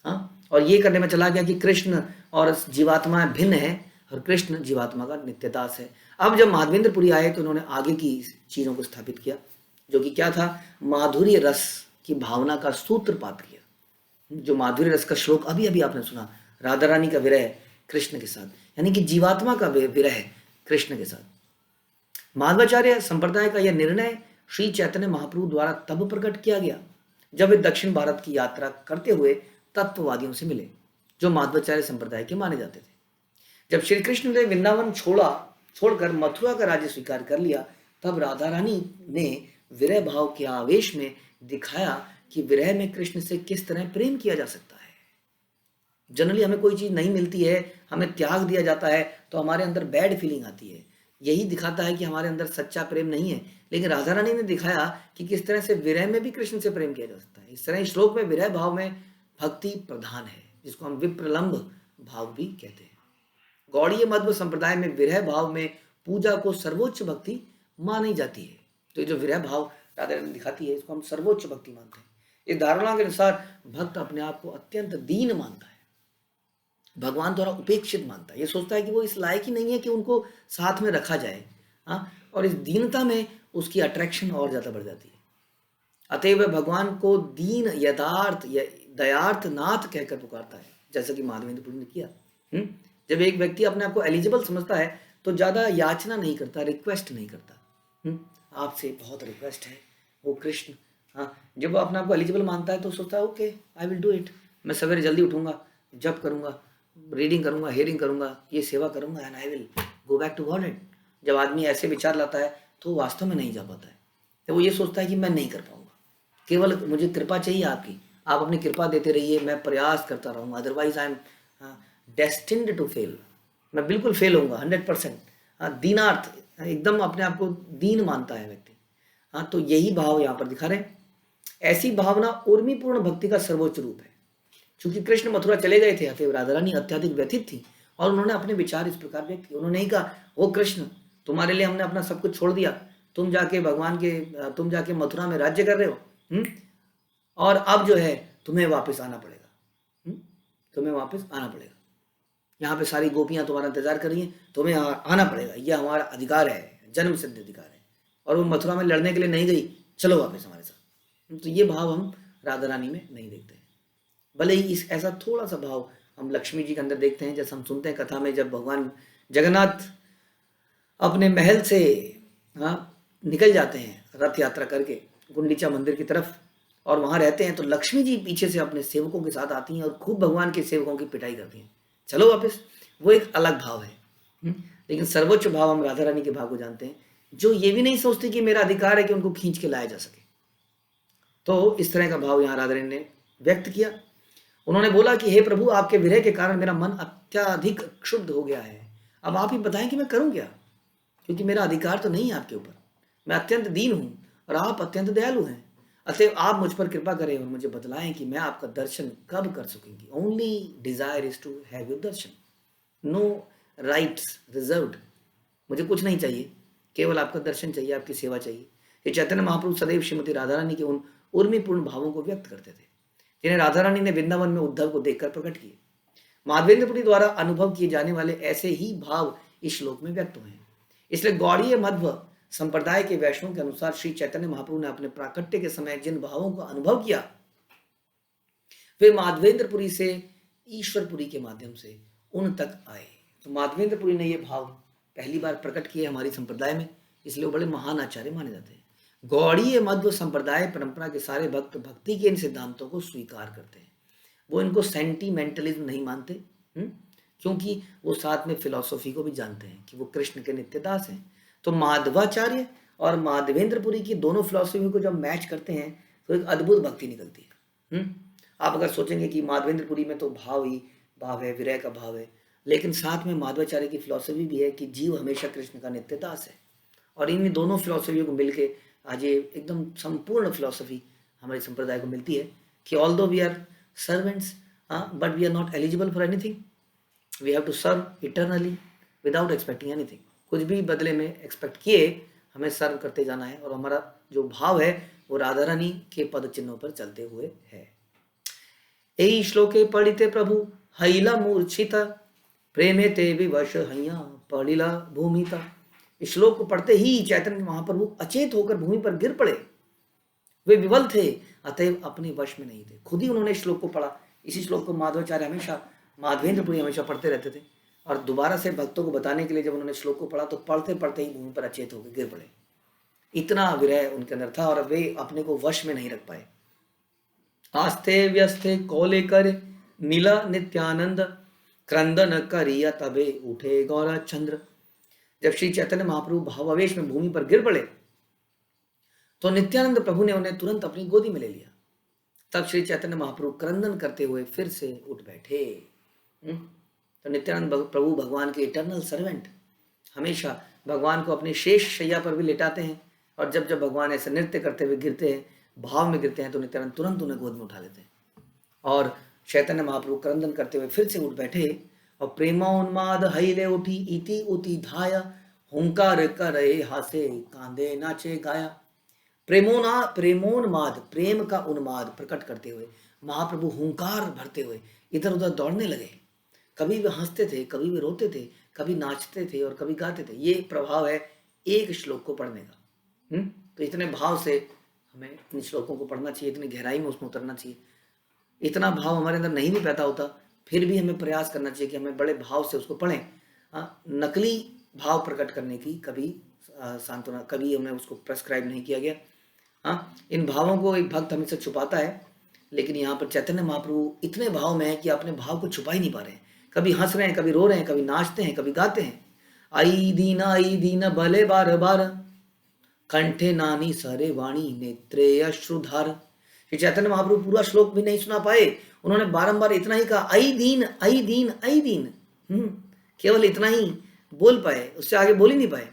हाँ, और ये करने में चला गया कि कृष्ण और जीवात्मा भिन्न है और कृष्ण जीवात्मा का नित्यदास है। अब जब माधवेंद्रपुरी आए तो उन्होंने आगे की चीज़ों को स्थापित किया, जो कि क्या था, माधुर्य रस की भावना का सूत्रपात किया। जो माधुर्य रस का श्लोक अभी अभी आपने सुना, राधा रानी का विरह कृष्ण के साथ, यानी कि जीवात्मा का विरह कृष्ण के साथ। माधवाचार्य संप्रदाय का यह निर्णय श्री चैतन्य महाप्रभु द्वारा तब प्रकट किया गया जब वे दक्षिण भारत की यात्रा करते हुए तत्ववादियों से मिले, जो माधवाचार्य संप्रदाय के माने जाते थे। जब श्री कृष्ण ने वृंदावन छोड़कर मथुरा का राज्य स्वीकार कर लिया, तब राधा रानी ने विरह भाव के आवेश में दिखाया कि विरह में कृष्ण से किस तरह प्रेम किया जा सकता है। जनरली हमें कोई चीज नहीं मिलती है, हमें त्याग दिया जाता है, तो हमारे अंदर बैड फीलिंग आती है। यही दिखाता है कि हमारे अंदर सच्चा प्रेम नहीं है। लेकिन राधा रानी ने दिखाया कि किस तरह से विरह में भी कृष्ण से प्रेम किया जा सकता है। इस तरह इस श्लोक में विरह भाव में भक्ति प्रधान है, जिसको हम विप्रलंब भाव भी कहते हैं। गौड़ीय मध्व संप्रदाय में विरह भाव में पूजा को सर्वोच्च भक्ति मानी जाती है। तो ये जो विरह भाव राधा रानी दिखाती है, इसको हम सर्वोच्च भक्ति मानते हैं। इस धारणा के अनुसार भक्त अपने आप को अत्यंत दीन मानता है, भगवान द्वारा उपेक्षित मानता है। ये सोचता है कि वो इस लायक ही नहीं है कि उनको साथ में रखा जाए। हाँ, और इस दीनता में उसकी अट्रैक्शन और ज्यादा बढ़ जाती है। अतएव भगवान को दीन यथार्थ दयार्थ नाथ कहकर पुकारता है, जैसा कि माधवेंद्रपुरी ने किया। जब एक व्यक्ति अपने आप को एलिजिबल समझता है तो ज्यादा याचना नहीं करता, रिक्वेस्ट नहीं करता। आपसे बहुत रिक्वेस्ट है वो कृष्ण। हाँ, जब वो अपने आप को एलिजिबल मानता है तो सोचता है okay I will do it, मैं सवेरे जल्दी उठूंगा, जप करूंगा, रीडिंग करूंगा, हियरिंग करूंगा, ये सेवा करूंगा, and I will go back to God. जब आदमी ऐसे विचार लाता है तो वास्तव में नहीं जा पाता है। तो वो ये सोचता है कि मैं नहीं कर पाऊंगा, केवल मुझे कृपा चाहिए आपकी, आप अपनी कृपा देते रहिए, मैं प्रयास करता रहूंगा, otherwise I am destined to fail, मैं बिल्कुल फेल होऊंगा 100%। दीनार्थ, एकदम अपने आप को दीन मानता है व्यक्ति। हाँ, तो यही भाव यहाँ पर दिखा रहे हैं। ऐसी भावना उर्मीपूर्ण भक्ति का सर्वोच्च रूप है। चूंकि कृष्ण मथुरा चले गए थे, अतएव राधा रानी अत्यधिक व्यथित थी और उन्होंने अपने विचार इस प्रकार व्यक्त किए। उन्होंने ही कहा, ओ कृष्ण, तुम्हारे लिए हमने अपना सब कुछ छोड़ दिया, तुम जाके मथुरा में राज्य कर रहे हो, और अब जो है तुम्हें वापस आना पड़ेगा, तुम्हें वापस आना पड़ेगा। यहाँ पे सारी गोपियां तुम्हारा इंतजार कर रही हैं, तुम्हें आना पड़ेगा, यह हमारा अधिकार है, जन्म सिद्ध अधिकार है। और वो मथुरा में लड़ने के लिए नहीं गई, चलो वापस हमारे साथ। तो ये भाव हम राधा रानी में नहीं देखते हैं। भले ही इस ऐसा थोड़ा सा भाव हम लक्ष्मी जी के अंदर देखते हैं। जैसे हम सुनते हैं कथा में, जब भगवान जगन्नाथ अपने महल से निकल जाते हैं रथ यात्रा करके गुंडीचा मंदिर की तरफ, और वहां रहते हैं, तो लक्ष्मी जी पीछे से अपने सेवकों के साथ आती हैं और खूब भगवान के सेवकों की पिटाई करती हैं, चलो वापस। वो एक अलग भाव है। लेकिन सर्वोच्च भाव हम राधा रानी के भाव को जानते हैं, जो ये भी नहीं सोचती कि मेरा अधिकार है कि उनको खींच के लाया जा सके। तो इस तरह का भाव यहाँ राधा रानी ने व्यक्त किया। उन्होंने बोला कि हे प्रभु, आपके विरह के कारण मेरा मन अत्यधिक क्षुब्ध हो गया है, अब आप ही बताएं कि मैं करूं क्या, क्योंकि मेरा अधिकार तो नहीं है आपके ऊपर, मैं अत्यंत दीन हूं और आप अत्यंत दयालु हैं। अतएव आप मुझ पर कृपा करें और मुझे बतलाएं कि मैं आपका दर्शन कब कर सकेंगी। Only desire is to have your darshan, no rights reserved, मुझे कुछ नहीं चाहिए, केवल आपका दर्शन चाहिए, आपकी सेवा चाहिए। ये चैतन्य महाप्रभु सदैव श्रीमती राधा रानी के उन उर्मीपूर्ण भावों को व्यक्त करते थे, जिन्हें राधा रानी ने वृंदावन में उद्धव को देखकर प्रकट किए। माधवेंद्रपुरी द्वारा अनुभव किए जाने वाले ऐसे ही भाव इस श्लोक में व्यक्त हुए हैं। इसलिए गौड़ीय मध्व संप्रदाय के वैष्णव के अनुसार श्री चैतन्य महाप्रभु ने अपने प्राकट्य के समय जिन भावों का अनुभव किया, वे माधवेंद्रपुरी से ईश्वरपुरी के माध्यम से उन तक आए। तो माधवेंद्रपुरी ने ये भाव पहली बार प्रकट किए हमारी संप्रदाय में, इसलिए वो बड़े महान आचार्य माने जाते हैं। गौड़ीय मध्व संप्रदाय परंपरा के सारे भक्त भक्ति के इन सिद्धांतों को स्वीकार करते हैं। वो इनको सेंटिमेंटलिज्म नहीं मानते, क्योंकि वो साथ में फिलॉसफी को भी जानते हैं कि वो कृष्ण के नित्यदास हैं। तो माधवाचार्य और माधवेंद्रपुरी की दोनों फिलॉसफी को जब मैच करते हैं तो एक अद्भुत भक्ति निकलती है। आप अगर सोचेंगे कि माधवेंद्रपुरी में तो भाव ही भाव है, विरह का भाव है, लेकिन साथ में माधवाचार्य की फिलॉसफी भी है कि जीव हमेशा कृष्ण का नित्यदास है। और इन दोनों फिलॉसफियों को मिलके आज ये एकदम संपूर्ण फिलॉसफी हमारे संप्रदाय को मिलती है कि although we are servants but we are not eligible for anything, we have to serve eternally without expecting anything. कुछ भी बदले में एक्सपेक्ट किए हमें सर्व करते जाना है, और हमारा जो भाव है वो राधा रानी के पद चिन्हों पर चलते हुए है। एई श्लोके पढ़िते प्रभु हैला मूर्छिता, प्रेमे ते विवश हैया पड़िला भूमिता। इस श्लोक को पढ़ते ही चैतन्य महाप्रभु अचेत होकर भूमि पर गिर पड़े। वे विवल थे, अतएव अपने वश में नहीं थे। खुद ही उन्होंने श्लोक को पढ़ा। इसी श्लोक को माधवाचार्य हमेशा, माधवेंद्रपुरी हमेशा पढ़ते रहते थे, और दोबारा से भक्तों को बताने के लिए जब उन्होंने श्लोक को पढ़ा तो पढ़ते पढ़ते ही भूमि पर अचेत होकर गिर पड़े। इतना विरह उनके अंदर था और वे अपने को वश में नहीं रख पाए। आस्थे व्यस्थे कौले कर नीला नित्यानंद, क्रंदन करिया तबे उठे गौरा चंद्र। जब श्री चैतन्य महाप्रभु भावावेश में भूमि पर गिर पड़े तो नित्यानंद प्रभु ने उन्हें तुरंत अपनी गोदी में ले लिया। तब श्री चैतन्य महाप्रभु क्रंदन करते हुए फिर से उठ बैठे। तो नित्यानंद प्रभु भगवान के इटर्नल सर्वेंट, हमेशा भगवान को अपनी शेष शैया पर भी लेटाते हैं, और जब जब भगवान ऐसे नृत्य करते हुए गिरते हैं, भाव में गिरते हैं, तो नित्यानंद तुरंत उन्हें गोद में उठा लेते हैं। और चैतन्य महाप्रभु क्रंदन करते हुए फिर से उठ बैठे और प्रेमोन्माद हईले उठी इति उति धाया, हुंकार करे हासे कांदे नाचे गाया। प्रेमोन्माद, प्रेम का उन्माद प्रकट करते हुए महाप्रभु हुंकार भरते हुए इधर उधर दौड़ने लगे। कभी वे हंसते थे, कभी वे रोते थे, कभी नाचते थे और कभी गाते थे। ये प्रभाव है एक श्लोक को पढ़ने का। तो इतने भाव से हमें इन श्लोकों को पढ़ना चाहिए, इतनी गहराई में उसमें उतरना चाहिए। इतना भाव हमारे अंदर नहीं भी पैदा होता, फिर भी हमें प्रयास करना चाहिए कि हमें बड़े भाव से उसको पढ़ें। नकली भाव प्रकट करने की कभी सांत्वना, कभी हमें उसको प्रेस्क्राइब नहीं किया गया। इन भावों को एक भक्त हमेशा छुपाता है, लेकिन यहाँ पर चैतन्य महाप्रभु इतने भाव में है कि अपने भाव को छुपा ही नहीं पा रहे हैं। कभी हंस रहे हैं, कभी रो रहे हैं, कभी नाचते हैं, कभी गाते हैं। आई दीना भले बार बार, कंठे नानी सरे वाणी नेत्रे अश्रुधार। श्री चैतन्य महाप्रभु पूरा श्लोक भी नहीं सुना पाए, उन्होंने बारंबार इतना ही कहा, आई दीन आई दीन आई दीन। केवल इतना ही बोल पाए, उससे आगे बोल ही नहीं पाए।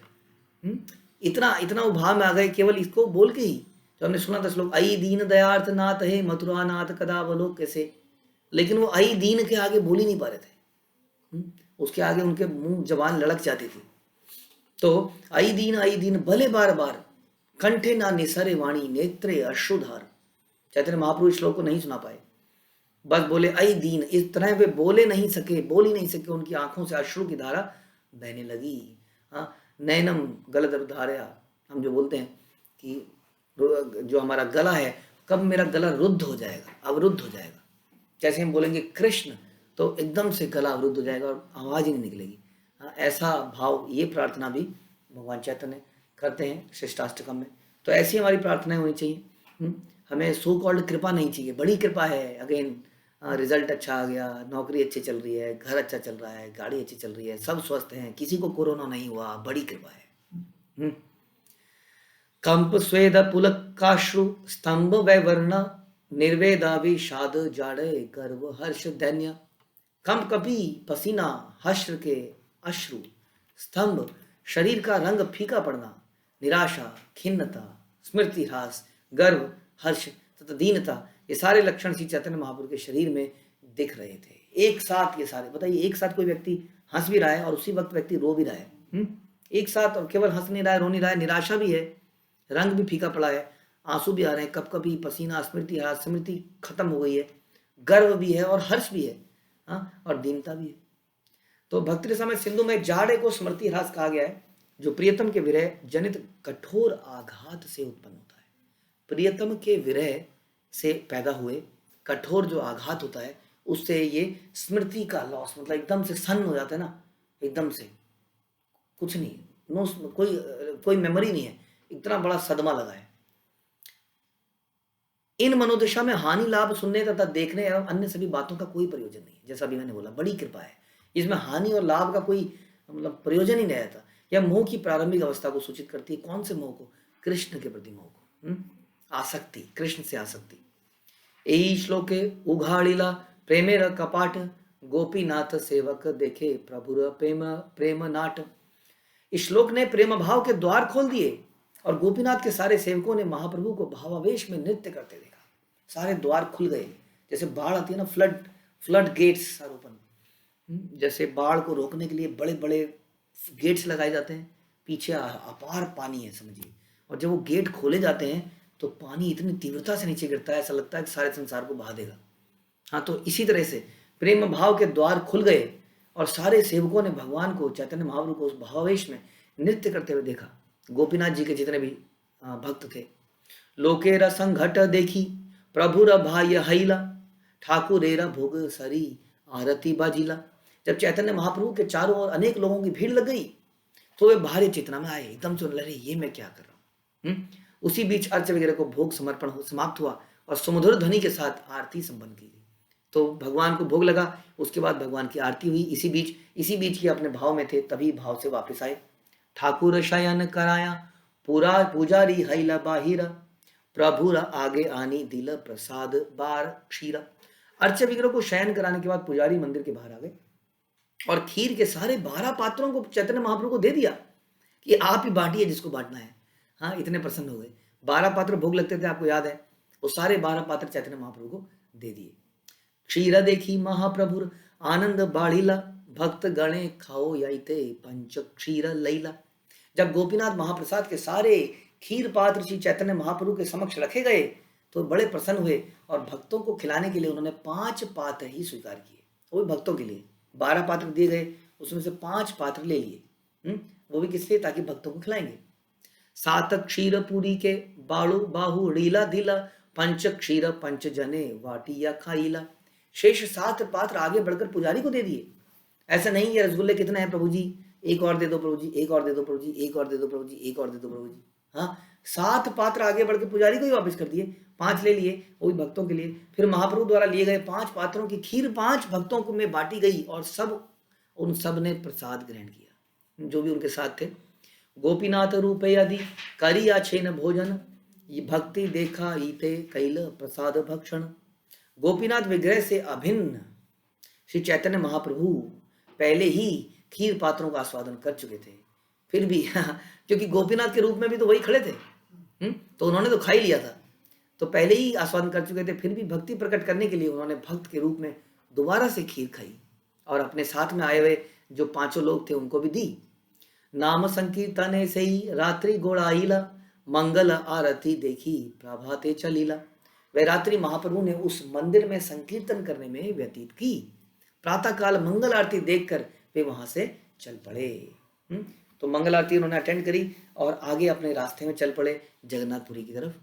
इतना वो भाव में आ गए केवल इसको बोल के ही। जो हमने सुना था श्लोक, आई दीन दयार्थ नाथ है मथुरा नाथ कदा बलोक कैसे, लेकिन वो आई दीन के आगे बोल ही नहीं पा रहे थे। उसके आगे उनके मुंह जबान लड़क जाती थी। तो आई दीन भले बार बार, कंठे ना निसरे वाणी नेत्रे अश्रुधार। चैतन्य महाप्रभु श्लोक को नहीं सुना पाए, बस बोले आई दीन। इस तरह वे बोल ही नहीं सके, उनकी आंखों से अश्रु की धारा बहने लगी। नैनम गलद धारा, हम जो बोलते हैं कि जो हमारा गला है, कब मेरा गला रुद्ध हो जाएगा, अवरुद्ध हो जाएगा। जैसे हम बोलेंगे कृष्ण तो एकदम से गला अवरुद्ध हो जाएगा और आवाज ही नहीं निकलेगी। ऐसा भाव, ये प्रार्थना भी भगवान चैतन्य करते हैं श्रेष्ठाष्टकम में। तो ऐसी हमारी प्रार्थनाएं होनी चाहिए। हमें सो कॉल्ड कृपा नहीं चाहिए, बड़ी कृपा है। अगेन रिजल्ट अच्छा आ गया, नौकरी अच्छी चल रही है, घर अच्छा चल रहा है, गाड़ी अच्छी चल रही है, सब स्वस्थ हैं, किसी को कोरोना नहीं हुआ, बड़ी कृपा है। कंप स्वेद पुलकाश्रु स्तंभ वैवर्ण, निर्वेदा विषाद जाड़े गर्व हर्ष दैन्य। कंप कपी पसीना हर्ष के अश्रु, स्तंभ शरीर का रंग फीका पड़ना, निराशा खिन्नता स्मृति ह्रास, गर्व हर्ष तथा दीनता, ये सारे लक्षण श्री चैतन्य महाप्रभु के शरीर में दिख रहे थे एक साथ। ये सारे बताइए, एक साथ कोई व्यक्ति हंस भी रहा है और उसी वक्त व्यक्ति रो भी रहा है। एक साथ, और केवल हंस नहीं रहा है, रो नहीं रहा है, निराशा भी है, रंग भी फीका पड़ा है, आंसू भी आ रहे हैं, कब कभी पसीना, स्मृति ह्रास, स्मृति खत्म हो गई है, गर्व भी है और हर्ष भी है, और दीनता भी है। तो भक्ति रस में सिंधु में जाड़े को स्मृति ह्रास कहा गया है, जो प्रियतम के विरह जनित कठोर आघात से उत्पन्न होता है। प्रियतम के विरह से पैदा हुए कठोर जो आघात होता है, उससे ये स्मृति का लॉस, मतलब एकदम से सन्न हो जाता है ना, एकदम से कुछ नहीं, नो कोई मेमोरी नहीं है, इतना बड़ा सदमा लगा है। इन मनोदशा में हानि लाभ सुनने तथा देखने एवं अन्य सभी बातों का कोई प्रयोजन नहीं है। जैसा अभी मैंने बोला, बड़ी कृपा है, इसमें हानि और लाभ का कोई मतलब प्रयोजन ही नहीं रहता। यह मोह की प्रारंभिक अवस्था को सूचित करती है। कौन से मोह को? कृष्ण के प्रति मोह को, आसक्ति, कृष्ण से आसक्ति। यही श्लोके उघाड़िला प्रेमेर कपाट, गोपीनाथ सेवक देखे प्रभुर प्रेम नाट। इस श्लोक ने प्रेम भाव के द्वार खोल दिए और गोपीनाथ के सारे सेवकों ने महाप्रभु को भावावेश में नृत्य करते देखा। सारे द्वार खुल गए, जैसे बाढ़ आती है ना, फ्लड गेट्स आर ओपन। जैसे बाढ़ को रोकने के लिए बड़े बड़े गेट्स लगाए जाते हैं, पीछे अपार पानी है समझिए, और जब वो गेट खोले जाते हैं तो पानी इतनी तीव्रता से नीचे गिरता है, ऐसा लगता है कि सारे संसार को बहा देगा। हाँ, तो इसी तरह से प्रेम भाव के द्वार खुल गए और सारे सेवकों ने भगवान को, चैतन्य महाप्रभु को उस भावावेश में नृत्य करते हुए देखा। गोपीनाथ जी के जितने भी भक्त थे, लोकेरा संघट देखी प्रभुर भाय हैला, ठाकुरेरा भोग सरी आरती बाजीला। जब चैतन्य महाप्रभु के चारों ओर अनेक लोगों की भीड़ लग गई तो वे भारी चेतना में आए, एकदम से लगे ये मैं क्या कर रहा हूँ। उसी बीच अर्च वगैरह को भोग समर्पण समाप्त हुआ और सुमधुर ध्वनि के साथ आरती संपन्न की गई। तो भगवान को भोग लगा, उसके बाद भगवान की आरती हुई। इसी बीच ही अपने भाव में थे, तभी भाव से वापस आए। ठाकुर शयन कराया पूरा पुजारी हैला बाहिरा, प्रभुरा आगे आनी दिल प्रसाद बार क्षीरा। अर्च विग्रह को शयन कराने के बाद पुजारी मंदिर के बाहर आ गए और खीर के सारे 12 पात्रों को चैतन्य महाप्रभु को दे दिया कि आप ही बांटिए जिसको बांटना है। हाँ, इतने प्रसन्न हो गए। 12 पात्र भोग लगते थे, आपको याद है, वो सारे 12 पात्र चैतन्य महाप्रभु को दे दिए। क्षीर देखी महाप्रभुर आनंद बाढ़िला, भक्त गणे खाओ याइते पंच क्षीर लैला। जब गोपीनाथ महाप्रसाद के सारे खीर पात्र श्री चैतन्य महाप्रभु के समक्ष रखे गए तो बड़े प्रसन्न हुए और भक्तों को खिलाने के लिए उन्होंने 5 पात्र ही स्वीकार किए। वो भी भक्तों के लिए 12 पात्र दिए गए, उसमें से 5 पात्र ले लिए। वो भी किस लिए? ताकि भक्तों को खिलाएंगे। 7 क्षीर पूरी के बाड़ू बाहु रीला दिला, पंच क्षीर पंच जने वाटिया खाईला। शेष 7 पात्र आगे बढ़कर पुजारी को दे दिए। ऐसा नहीं है रसगुल्ले कितने हैं प्रभु जी, एक और दे दो प्रभु जी, एक और दे दो प्रभु जी, एक और दे दो प्रभु जी, एक और दे दो प्रभु जी। हाँ, 7 पात्र आगे बढ़ के पुजारी को ही वापस कर दिए, 5 ले लिए, वो भी भक्तों के लिए। फिर महाप्रभु द्वारा लिए गए 5 पात्रों की खीर 5 भक्तों को में बांटी गई और उन सब ने प्रसाद ग्रहण किया जो भी उनके साथ थे। गोपीनाथ रूपे यदि करिया छेन भोजन, ये भक्ति देखा ईते कैल प्रसाद भक्षण। गोपीनाथ विग्रह से अभिन्न श्री चैतन्य महाप्रभु पहले ही खीर पात्रों का आस्वादन कर चुके थे, फिर भी क्योंकि गोपीनाथ के रूप में भी तो वही खड़े थे, तो उन्होंने तो खा ही लिया था, तो पहले ही आस्वादन कर चुके थे। फिर भी भक्ति प्रकट करने के लिए उन्होंने भक्त के रूप में दोबारा से खीर खाई और अपने साथ में आए हुए जो 5 लोग थे उनको भी दी। नाम संकीर्तने से ही रात्रि गोड़ाईला, मंगल आरती देखी प्रभाते चलीला। वह रात्रि महाप्रभु ने उस मंदिर में संकीर्तन करने में व्यतीत की। प्रातः काल मंगल आरती देखकर वे वहां से चल पड़े। तो मंगल आरती उन्होंने अटेंड करी और आगे अपने रास्ते में चल पड़े जगन्नाथपुरी की तरफ।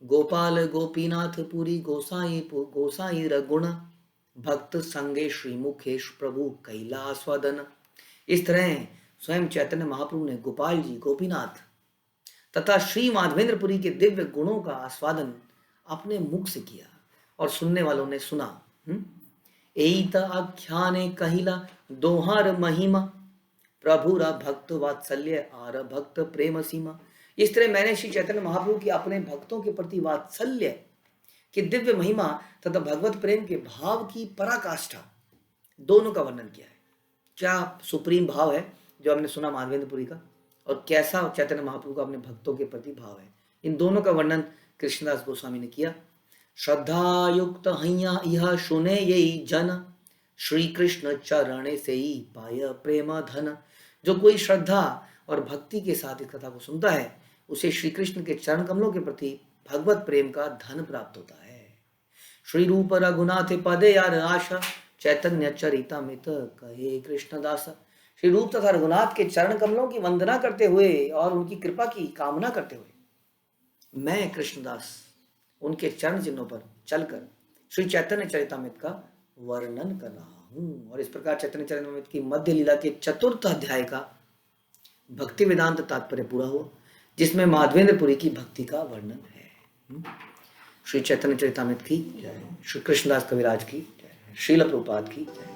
गोपाल गोपीनाथ पुरी गोसाई रगुण, भक्त संगे श्रीमुखेश प्रभु कैलास्वादन। इस तरह स्वयं चैतन्य महाप्रभु ने गोपाल जी, गोपीनाथ तथा श्री माधवेंद्रपुरी के दिव्य गुणों का आस्वादन अपने मुख से किया और सुनने वालों ने सुना। एत आख्याने कहिला दोहार महिमा, प्रभुरा भक्त वात्सल्य आर भक्त प्रेम सीमा। इस तरह मैंने श्री चैतन्य महाप्रभु की अपने भक्तों के प्रति वात्सल्य की दिव्य महिमा तथा भगवत प्रेम के भाव की पराकाष्ठा दोनों का वर्णन किया है। क्या सुप्रीम भाव है जो हमने सुना माधवेंद्रपुरी का, और कैसा चैतन्य महाप्रभु का अपने भक्तों के प्रति भाव है, इन दोनों का वर्णन कृष्णदास गोस्वामी ने किया। श्रद्धा युक्त हैया यह सुने यही जन, श्री कृष्ण चरण से ही पाय प्रेम धन। जो कोई श्रद्धा और भक्ति के साथ इस कथा को सुनता है उसे श्री कृष्ण के चरण कमलों के प्रति भगवत प्रेम का धन प्राप्त होता है। श्री रूप रघुनाथ पदे यार आशा, चैतन्य चरितामृत कहे कृष्णदास। श्री रूप तथा रघुनाथ के चरण कमलों की वंदना करते हुए और उनकी कृपा की कामना करते हुए मैं कृष्णदास उनके चरण चिन्हों पर चलकर श्री चैतन्य चरितामृत का वर्णन कर रहा हूं। और इस प्रकार चैतन्य चरितामृत की मध्य लीला के 4th अध्याय का भक्ति वेदांत तात्पर्य पूरा हुआ, जिसमें माधवेंद्रपुरी की भक्ति का वर्णन है। श्री चैतन्य चरितामृत की जय, श्री कृष्णदास कविराज की जय, श्रील प्रभुपाद की जय।